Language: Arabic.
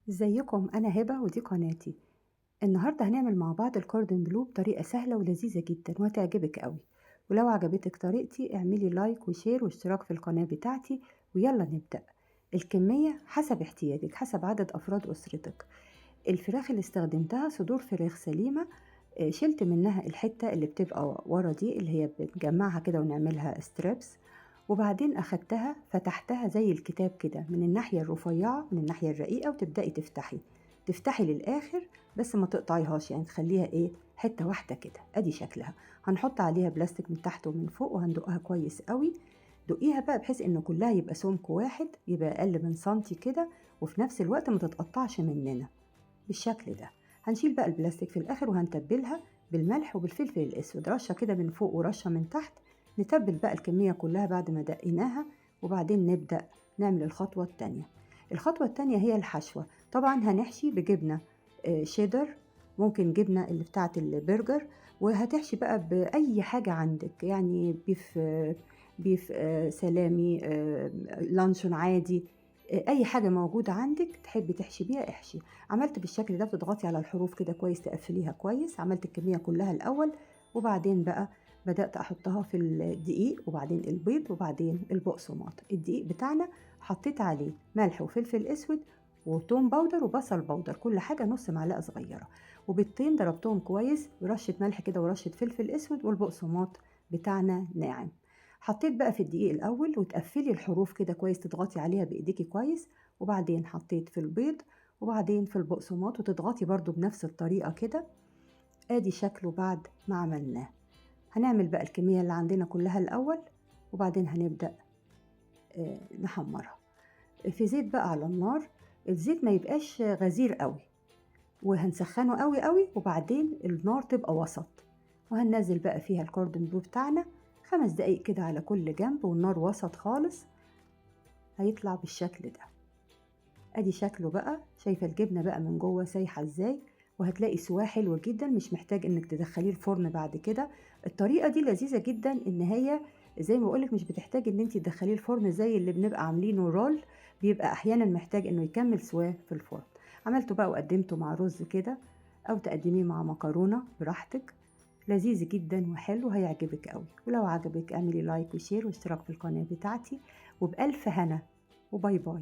ازيكم؟ انا هبة ودي قناتي. النهاردة هنعمل مع بعض الكوردن بلو بطريقة سهلة ولذيذة جدا وهتعجبك قوي. ولو عجبتك طريقتي اعملي لايك وشير واشتراك في القناة بتاعتي ويلا نبدأ. الكمية حسب احتياجك، حسب عدد افراد اسرتك. الفراخ اللي استخدمتها صدور فراخ سليمة. شلت منها الحتة اللي بتبقى ورا دي اللي هي بنجمعها كده ونعملها ستريبس. وبعدين أخدتها فتحتها زي الكتاب كده من الناحية الرفيعة من الناحية الرقيقة وتبدأي تفتحي للآخر. بس ما تقطعيهاش، يعني تخليها ايه، حتة واحدة كده. ادي شكلها. هنحط عليها بلاستيك من تحت ومن فوق وهندقها كويس قوي. دقيها بقى بحيث ان كلها يبقى سمك واحد، يبقى اقل من سنتي كده، وفي نفس الوقت ما تتقطعش مننا بالشكل ده. هنشيل بقى البلاستيك في الاخر وهنتبلها بالملح وبالفلفل الاسود، رشه كده من فوق ورشه من تحت. نتبل بقى الكميه كلها بعد ما دقيناها. وبعدين نبدا نعمل الخطوه التانية. الخطوه التانية هي الحشوه. طبعا هنحشي بجبنه شيدر، ممكن جبنه اللي بتاعه البرجر. وهتحشي بقى باي حاجه عندك، يعني بيف سلامي، لانشون عادي. اي حاجه موجوده عندك تحبي تحشي بيها احشي. عملت بالشكل ده، بتضغطي على الحروف كده كويس، تقفليها كويس. عملت الكميه كلها الاول، وبعدين بقى بدات احطها في الدقيق وبعدين البيض وبعدين البقسماط. الدقيق بتاعنا حطيت عليه ملح وفلفل اسود وتوم باودر وبصل باودر، كل حاجه نص معلقه صغيره. وبيضتين ضربتهم كويس ورشه ملح كده ورشه فلفل اسود، والبقسماط بتاعنا ناعم. حطيت بقى في الدقيق الأول وتقفلي الحروف كده كويس، تضغطي عليها بإيديكي كويس. وبعدين حطيت في البيض وبعدين في البقسماط وتضغطي برضو بنفس الطريقة كده. ادي شكله بعد ما عملناه. هنعمل بقى الكمية اللي عندنا كلها الأول، وبعدين هنبدأ نحمرها في زيت بقى على النار. الزيت ما يبقاش غزير قوي، وهنسخنه قوي قوي، وبعدين النار تبقى وسط. وهننزل بقى فيها الكوردن بلو بتاعنا 5 دقايق كده على كل جنب والنار وسط خالص. هيطلع بالشكل ده. ادي شكله بقى، شايفة الجبنة بقى من جوه سايحة ازاي. وهتلاقي سواه حلو جدا، مش محتاج انك تدخليه الفرن بعد كده. الطريقة دي لذيذة جدا، ان هي زي ما بقولك مش بتحتاج ان انتي تدخليه الفرن زي اللي بنبقى عاملينه رول. بيبقى احيانا محتاج انه يكمل سواه في الفرن. عملته بقى وقدمته مع رز كده، او تقدميه مع مكرونة براحتك. لذيذ جدا وحلو، هيعجبك قوي. ولو عجبك اعملي لايك وشير واشتراك في القناة بتاعتي. وبألف هنا، وباي باي.